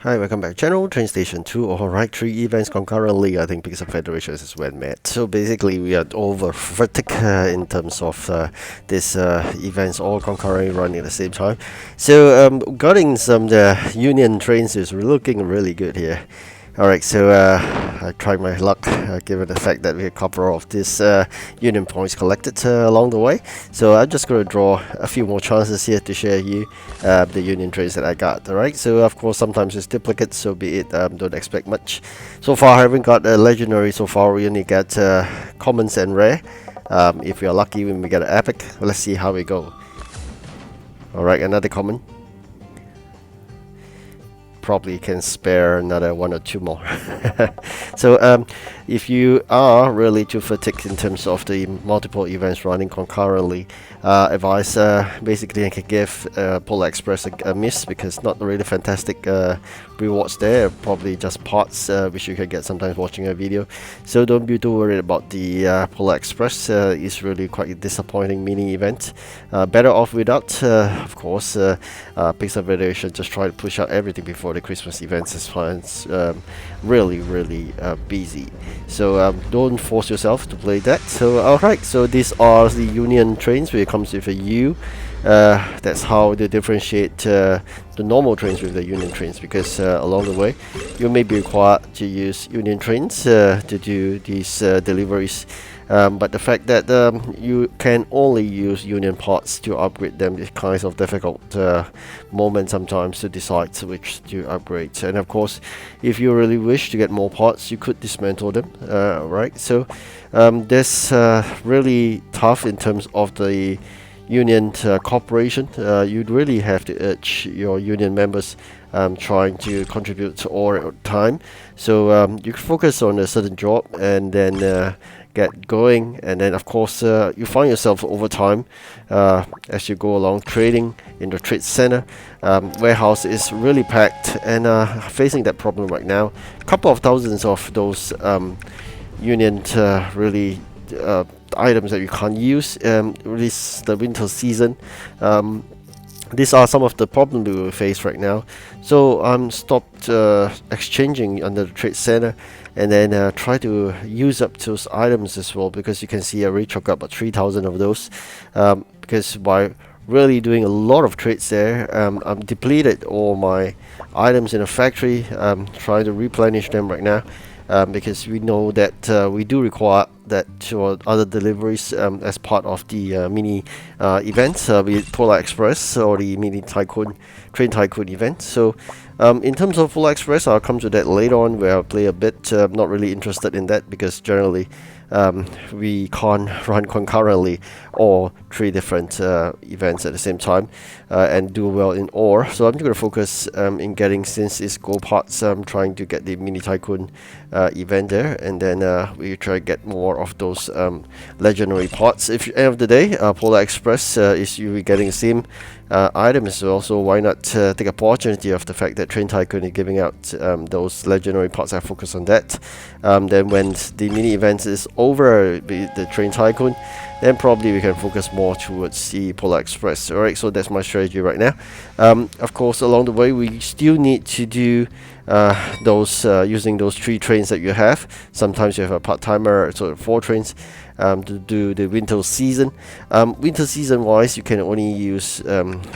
Hi, welcome back to channel, TrainStation2. Alright, 3 events concurrently, I think, because of federations is when met. So basically, we are over vertic in terms of this events all concurrently running at the same time. So getting some union trains is looking really good here. Alright, so I tried my luck given the fact that we had a couple of these union points collected along the way. So I'm just going to draw a few more chances here to share you the union trains that I got. Alright, so of course sometimes it's duplicates, so be it, don't expect much. So far I haven't got a legendary so far, we only get commons and rare. If we are lucky when we get an epic, let's see how we go. Alright, another common. Probably can spare another one or two more. So if you are really too fatigued in terms of the multiple events running concurrently, advice basically I can give Polar Express a miss, because not really fantastic rewards there, probably just parts which you can get sometimes watching a video. So don't be too worried about the Polar Express. It's really quite a disappointing mini event. Better off without, of course. Pixel Federation just try to push out everything before the Christmas events as far as really busy. So don't force yourself to play that. So alright, so these are the union trains where it comes with a U. That's how they differentiate the normal trains with the union trains, because along the way you may be required to use union trains to do these deliveries. But the fact that you can only use union parts to upgrade them is kind of difficult moment sometimes to decide which to upgrade. And of course, if you really wish to get more parts, you could dismantle them, right? So that's really tough in terms of the union cooperation. You'd really have to urge your union members trying to contribute all the time. So you can focus on a certain job and then get going, and then of course you find yourself over time as you go along trading in the trade center. Warehouse is really packed and facing that problem right now. A couple of thousands of those union really items that you can't use. Release the winter season. These are some of the problems we will face right now. So I'm stopped exchanging under the trade center, and then try to use up those items as well, because you can see I already took up about 3,000 of those, because by really doing a lot of trades there, I'm depleted all my items in the factory. I'm trying to replenish them right now, because we know that we do require that for other deliveries as part of the mini events, be it Polar Express or the mini Train Tycoon event. So in terms of Polar Express, I'll come to that later on, where I'll play a bit. I'm not really interested in that, because generally we can't run concurrently or 3 different events at the same time and do well in ore. So I'm just going to focus in getting, since it's gold parts, I'm trying to get the mini tycoon event there, and then we try to get more of those legendary parts. If end of the day Polar Express is you getting the same items as well, so why not take opportunity of the fact that Train Tycoon is giving out those legendary parts. I focus on that. Then when the mini event is over, be it the Train Tycoon, then probably we can focus more towards the Polar Express. Alright, so that's my strategy right now. Of course, along the way we still need to do those using those 3 trains that you have. Sometimes you have a part-timer, so 4 trains to do the winter season. Winter season wise, you can only use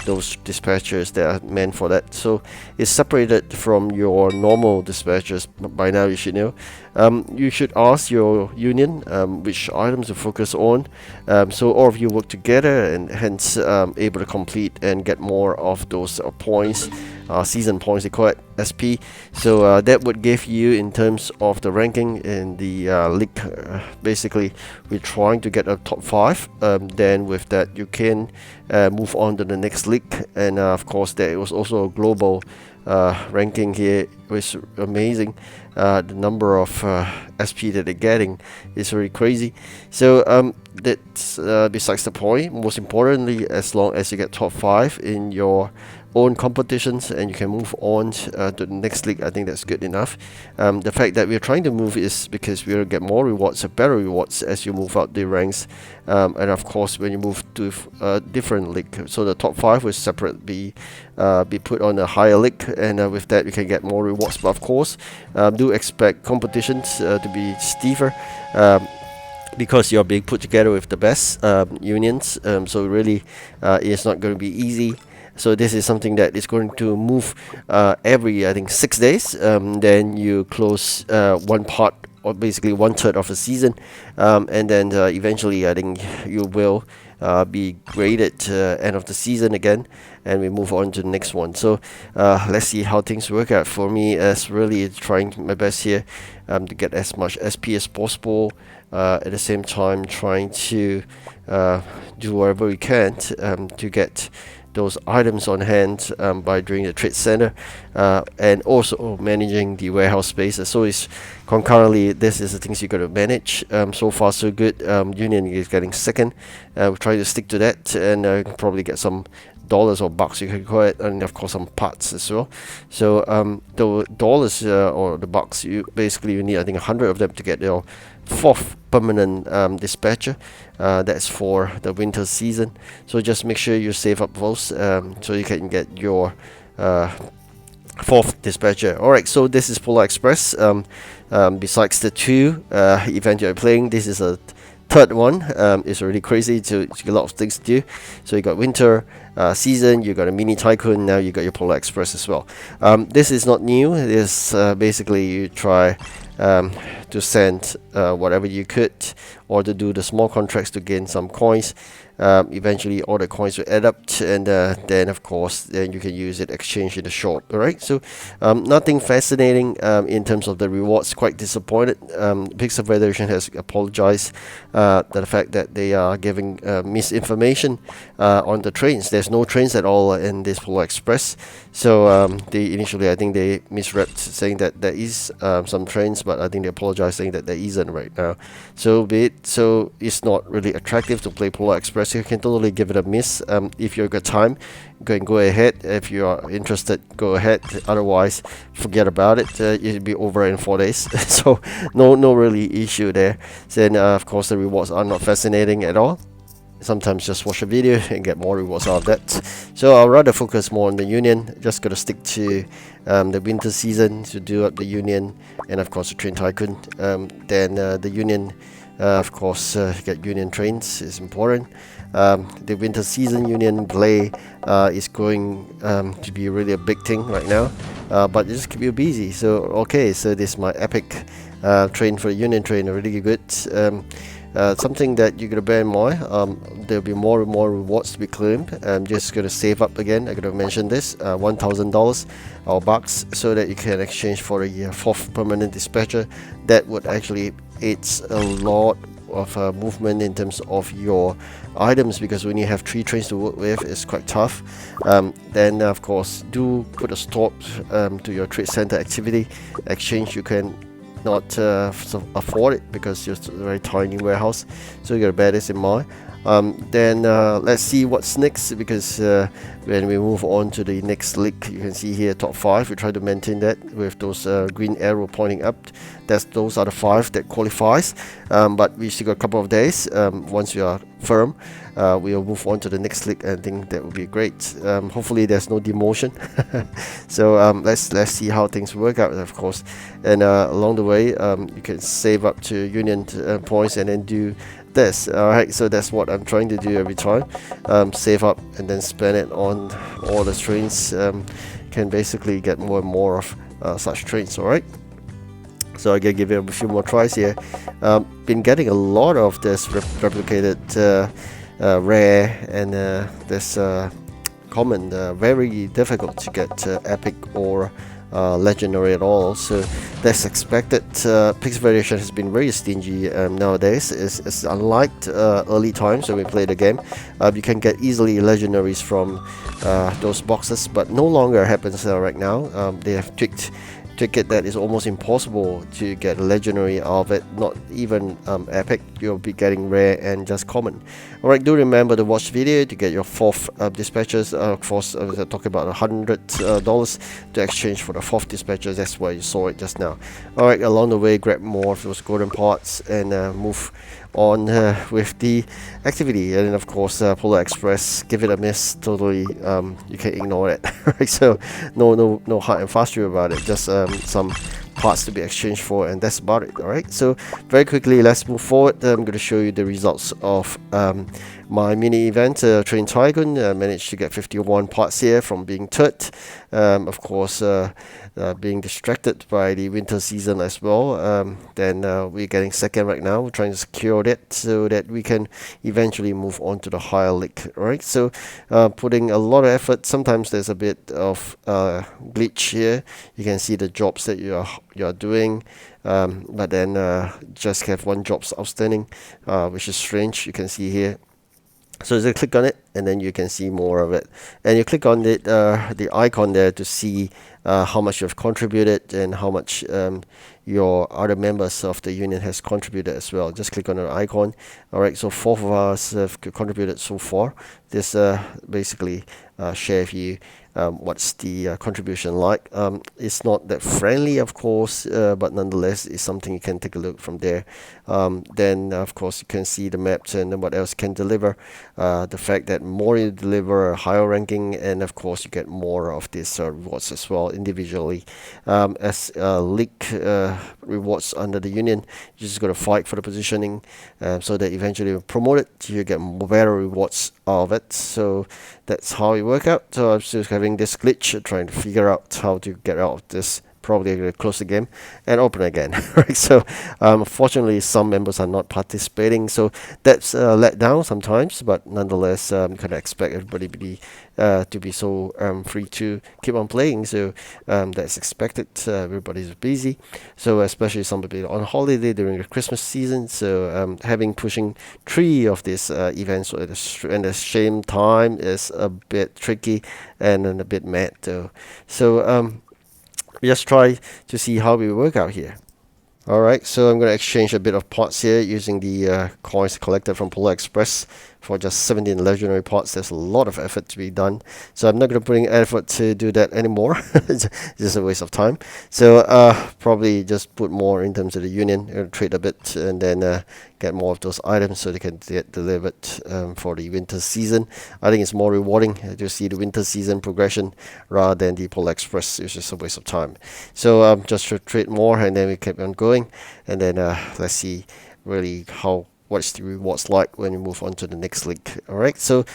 those dispatchers that are meant for that, so it's separated from your normal dispatchers. By now you should know. You should ask your union which items to focus on, so all of you work together and hence able to complete and get more of those points, season points they call it, SP. So that would give you, in terms of the ranking in the league, basically we're trying to get a top 5. Then with that you can move on to the next league, and of course there was also a global ranking here, which is amazing. The number of SP that they're getting is really crazy. So that's besides the point. Most importantly, as long as you get top 5 in your own competitions and you can move on to the next league, I think that's good enough. The fact that we're trying to move is because we'll get more rewards, better rewards as you move out the ranks, and of course when you move to a different league, so the top 5 will separate be put on a higher league, and with that you can get more rewards. But of course, do expect competitions to be stiffer, because you're being put together with the best unions, so really it's not going to be easy. So this is something that is going to move every, I think, 6 days. Then you close one part, or basically 1/3 of the season, and then eventually I think you will be graded end of the season again, and we move on to the next one. So let's see how things work out. For me, as really trying my best here to get as much SP as possible, at the same time trying to do whatever we can to get those items on hand by doing the trade center, and also managing the warehouse spaces. So it's concurrently, this is the things you got to manage. So far so good. Union is getting second. We're trying to stick to that, and probably get some dollars or bucks, you can call it, and of course some parts as well. So the dollars or the bucks, you need, I think, 100 of them to get your 4th permanent dispatcher. That's for the winter season. So just make sure you save up those, so you can get your 4th dispatcher. Alright, so this is Polar Express. Besides the 2 event you're playing, this is a 3rd one. It's really crazy, to a lot of things to do. So you got winter season, you got a mini tycoon, now you got your Polar Express as well. This is not new. This basically you try to send whatever you could, or to do the small contracts to gain some coins. Eventually all the coins will add up, and then of course then you can use it, exchange in the shop. Alright, so nothing fascinating in terms of the rewards. Quite disappointed. Pixel Federation has apologized the fact that they are giving misinformation on the trains. There's no trains at all in this Polar Express. So they initially, I think they misread, saying that there is some trains, but I think they apologize, saying that there isn't right now. So be it. So it's not really attractive to play Polar Express. You can totally give it a miss. If you've got time, go ahead. If you are interested, go ahead. Otherwise, forget about it. It'll be over in 4 days. So no really issue there. Then of course the rewards are not fascinating at all. Sometimes just watch a video and get more rewards out of that. So I'll rather focus more on the union. Just gotta stick to the winter season to do up the union, and of course the Train Tycoon. Then the union, of course, get union trains is important. The winter season union play is going to be really a big thing right now, but it just keep you busy. So okay, so this is my epic train for the union train, really good. Something that you're gonna bear in mind, there'll be more and more rewards to be claimed. I'm just gonna save up again. I'm gonna mention this, $1,000 or bucks, so that you can exchange for a 4th permanent dispatcher. That would actually aids a lot of movement in terms of your items, because when you have 3 trains to work with, it's quite tough. Then of course, do put a stop to your trade center activity. Exchange, you can not afford it because it's a very tiny warehouse, so you gotta bear this in mind. Then let's see what's next, because when we move on to the next league, you can see here top 5. We try to maintain that with those green arrow pointing up. Those are the 5 that qualifies, but we still got a couple of days. Once we are firm, we'll move on to the next league, and I think that will be great. Hopefully there's no demotion. So let's see how things work out, of course. And along the way, you can save up to union points and then do this. Alright, so that's what I'm trying to do every time. Save up and then spend it on all the trains. Can basically get more and more of such trains. Alright, so I can give it a few more tries here. Been getting a lot of this replicated rare and this common. Very difficult to get epic or legendary at all, so that's expected. Pixel Federation has been very stingy nowadays. It's unlike early times when we played the game. You can get easily legendaries from those boxes, but no longer happens right now. They have tweaked ticket that is almost impossible to get legendary out of it, not even epic. You'll be getting rare and just common. Alright, do remember to watch the video to get your 4th dispatches. Of course, I was talking about $100 to exchange for the 4th dispatches. That's why you saw it just now. Alright, along the way, grab more of those golden parts and move on with the activity. And then of course Polar Express, give it a miss. Totally you can ignore it. Right, so no hard and fast rule about it, just some parts to be exchanged for, and that's about it. Alright, so very quickly let's move forward. I'm going to show you the results of my mini event, Train Tycoon. I managed to get 51 parts here from being third. Of course being distracted by the winter season as well. Then we're getting second right now. We're trying to secure that so that we can eventually move on to the higher league. Alright, so putting a lot of effort. Sometimes there's a bit of glitch here. You can see the jobs that you are doing, but then just have one jobs outstanding, which is strange. You can see here. So just click on it and then you can see more of it, and you click on it, the icon there, to see how much you've contributed and how much your other members of the union has contributed as well. Just click on the icon. Alright, so 4 of us have contributed so far. This basically share with you what's the contribution like. It's not that friendly, of course, but nonetheless it's something you can take a look from there. Then of course you can see the maps and what else can deliver. The fact that more you deliver, higher ranking, and of course you get more of these rewards as well individually. As league rewards under the union, you're just going to fight for the positioning, so that eventually you're promoted, you get better rewards of it. So that's how it works out. So I'm still having this glitch, trying to figure out how to get out of this. Probably going to close the game and open again. Right, so unfortunately some members are not participating, so that's let down sometimes, but nonetheless you can expect everybody to be so free to keep on playing. So that's expected. Everybody's busy, so especially some people on holiday during the Christmas season. So having pushing 3 of these events at the same time is a bit tricky and a bit mad though. So just try to see how we work out here. Alright, so I'm going to exchange a bit of parts here using the coins collected from Polar Express for just 17 legendary parts. There's a lot of effort to be done, so I'm not going to put in effort to do that anymore. It's just a waste of time. So probably just put more in terms of the union, trade a bit, and then get more of those items so they can get delivered for the winter season. I think it's more rewarding to see the winter season progression rather than the Polar Express, which is a waste of time. So just to trade more, and then we keep on going, and then let's see really what's the rewards like when we move on to the next league. Alright, so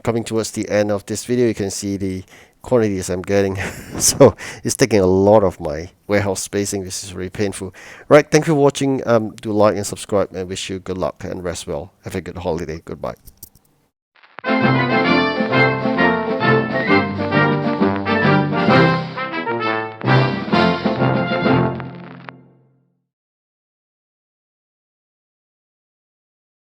coming towards the end of this video, you can see the quantities I'm getting. So it's taking a lot of my warehouse spacing. This is really painful. Right, thank you for watching. Do like and subscribe, and wish you good luck and rest well. Have a good holiday. Goodbye.